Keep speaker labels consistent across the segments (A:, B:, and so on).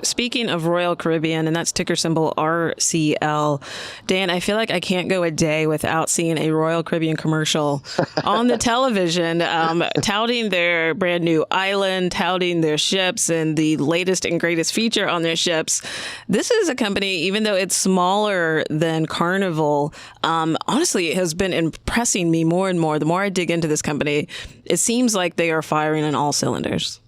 A: speaking of Royal Caribbean, and that's ticker symbol RCL, Dan, I feel like I can't go a day without seeing a Royal Caribbean commercial on the television, touting their brand new island, touting their ships, and the latest and greatest feature on their ships. This is a company, even though it's smaller than Carnival, honestly, it has been impressing me more and more. The more I dig into this company, it seems like they are firing on all cylinders.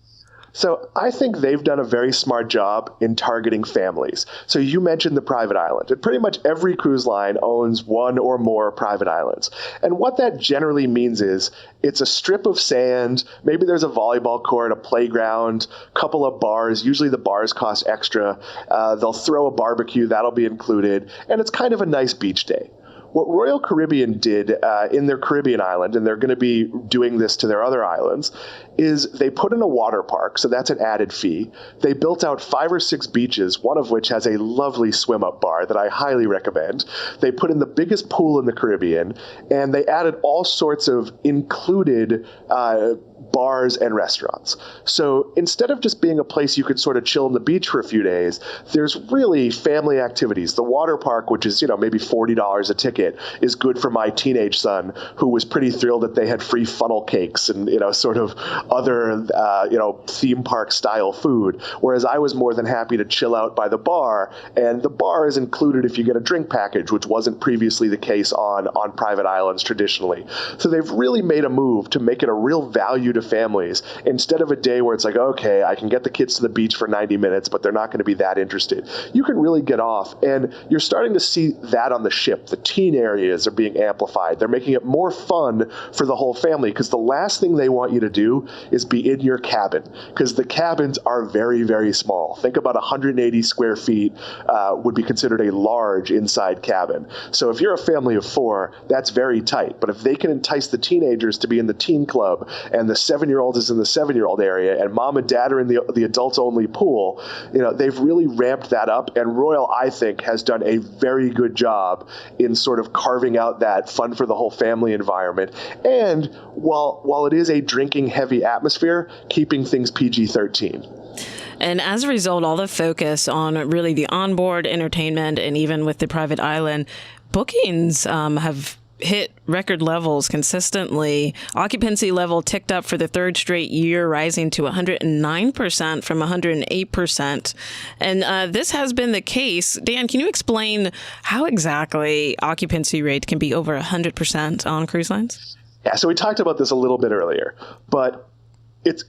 B: So I think they've done a very smart job in targeting families. So you mentioned the private island, and pretty much every cruise line owns one or more private islands. And what that generally means is it's a strip of sand. Maybe there's a volleyball court, a playground, a couple of bars. Usually the bars cost extra. They'll throw a barbecue. That'll be included. And it's kind of a nice beach day. What Royal Caribbean did in their Caribbean island, and they're going to be doing this to their other islands, is they put in a water park, so that's an added fee. They built out 5 or 6 beaches, one of which has a lovely swim-up bar that I highly recommend. They put in the biggest pool in the Caribbean, and they added all sorts of included bars and restaurants. So instead of just being a place you could sort of chill on the beach for a few days, there's really family activities. The water park, which is, maybe $40 a ticket, is good for my teenage son, who was pretty thrilled that they had free funnel cakes and, sort of other, theme park style food. Whereas I was more than happy to chill out by the bar, and the bar is included if you get a drink package, which wasn't previously the case on private islands traditionally. So they've really made a move to make it a real value to families instead of a day where it's like, okay, I can get the kids to the beach for 90 minutes, but they're not going to be that interested. You can really get off, and you're starting to see that on the ship. The teen areas are being amplified. They're making it more fun for the whole family, because the last thing they want you to do is be in your cabin, because the cabins are very, very small. Think about 180 square feet would be considered a large inside cabin. So if you're a family of 4, that's very tight. But if they can entice the teenagers to be in the teen club, and the 7-year-old is in the 7-year-old area, and mom and dad are in the adults-only pool, they've really ramped that up. And Royal, I think, has done a very good job in sort of carving out that fun for the whole family environment. And while it is a drinking-heavy atmosphere, keeping things PG-13.
A: And as a result, all the focus on really the onboard entertainment, and even with the private island, bookings have hit record levels consistently. Occupancy level ticked up for the 3rd straight year, rising to 109% from 108%. And this has been the case. Dan, can you explain how exactly occupancy rate can be over 100% on cruise lines?
B: Yeah, so we talked about this a little bit earlier, but it's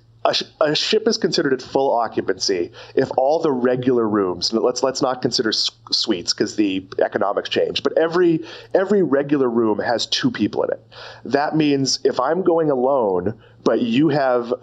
B: a ship is considered at full occupancy if all the regular rooms, let's not consider suites because the economics change, but every regular room has 2 people in it. That means if I'm going alone, but you have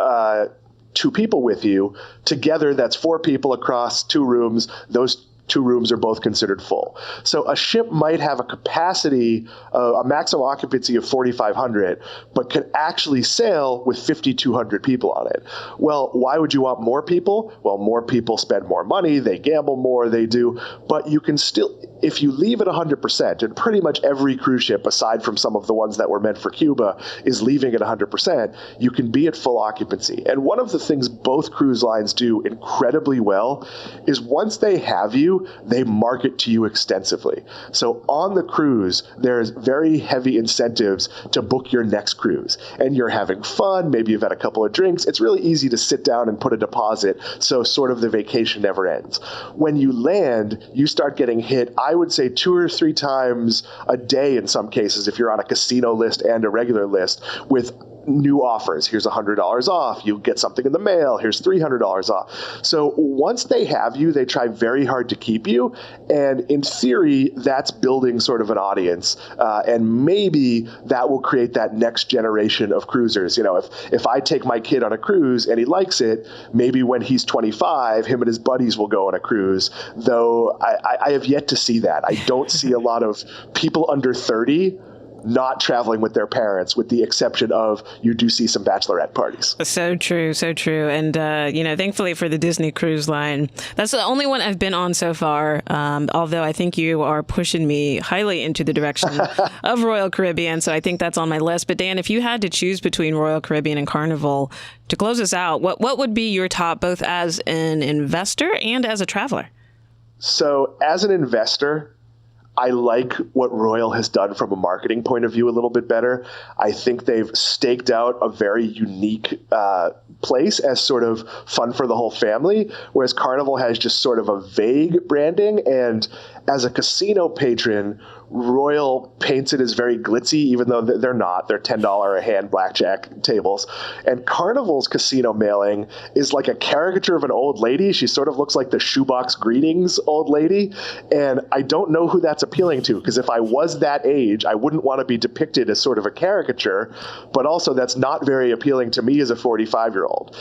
B: 2 people with you, together that's 4 people across 2 rooms. Those 2 rooms are both considered full. So a ship might have a capacity, a maximum occupancy of 4,500, but can actually sail with 5,200 people on it. Well, why would you want more people? Well, more people spend more money, they gamble more, they do, but you can still, if you leave it 100%, and pretty much every cruise ship, aside from some of the ones that were meant for Cuba, is leaving at 100%, you can be at full occupancy. And one of the things both cruise lines do incredibly well is once they have you, they market to you extensively. So on the cruise, there's very heavy incentives to book your next cruise. And you're having fun, maybe you've had a couple of drinks. It's really easy to sit down and put a deposit, so sort of the vacation never ends. When you land, you start getting hit, I would say 2 or 3 times a day in some cases, if you're on a casino list and a regular list, with new offers. Here's $100 off. You get something in the mail. Here's $300 off. So once they have you, they try very hard to keep you. And in theory, that's building sort of an audience. And maybe that will create that next generation of cruisers. If I take my kid on a cruise and he likes it, maybe when he's 25, him and his buddies will go on a cruise. Though I have yet to see that. I don't see a lot of people under 30 not traveling with their parents, with the exception of you do see some bachelorette parties.
A: So true, so true. And, thankfully for the Disney Cruise Line, that's the only one I've been on so far, although I think you are pushing me highly into the direction of Royal Caribbean, so I think that's on my list. But Dan, if you had to choose between Royal Caribbean and Carnival to close us out, what would be your top, both as an investor and as a traveler?
B: So as an investor, I like what Royal has done from a marketing point of view a little bit better. I think they've staked out a very unique place as sort of fun for the whole family, whereas Carnival has just sort of a vague branding. And as a casino patron, Royal paints it as very glitzy, even though they're not. They're $10 a hand blackjack tables. And Carnival's casino mailing is like a caricature of an old lady. She sort of looks like the shoebox greetings old lady. And I don't know who that's appealing to, because if I was that age, I wouldn't want to be depicted as sort of a caricature. But also, that's not very appealing to me as a 45-year-old.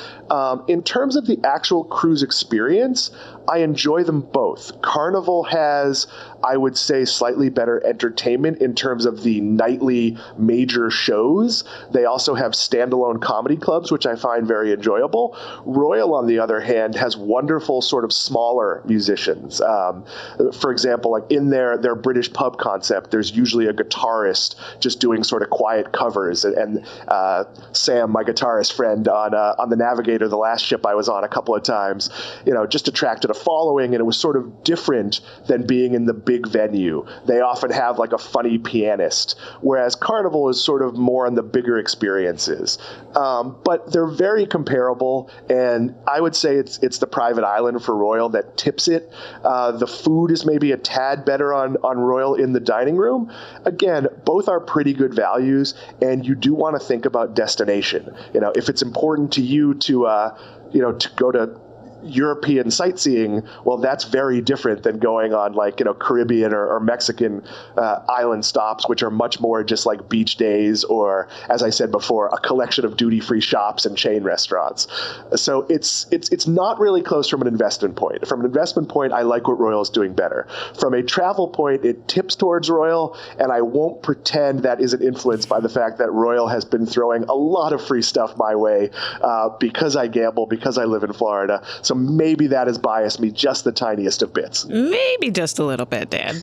B: In terms of the actual cruise experience, I enjoy them both. Carnival has, I would say, slightly better entertainment in terms of the nightly major shows. They also have standalone comedy clubs, which I find very enjoyable. Royal, on the other hand, has wonderful sort of smaller musicians. For example, like in their British pub concept, there's usually a guitarist just doing sort of quiet covers. And Sam, my guitarist friend on the Navigator, the last ship I was on a couple of times, just attracted a following, and it was sort of different than being in the big venue. They often have like a funny pianist, whereas Carnival is sort of more on the bigger experiences. But they're very comparable, and I would say it's the private island for Royal that tips it. The food is maybe a tad better on Royal in the dining room. Again, both are pretty good values, and you do want to think about destination. If it's important to you to go to European sightseeing, well, that's very different than going on Caribbean or Mexican island stops, which are much more just like beach days or, as I said before, a collection of duty-free shops and chain restaurants. So it's not really close from an investment point. From an investment point, I like what Royal is doing better. From a travel point, it tips towards Royal, and I won't pretend that isn't influenced by the fact that Royal has been throwing a lot of free stuff my way because I gamble, because I live in Florida. So maybe that has biased me just the tiniest of bits.
A: Maybe just a little bit, Dan.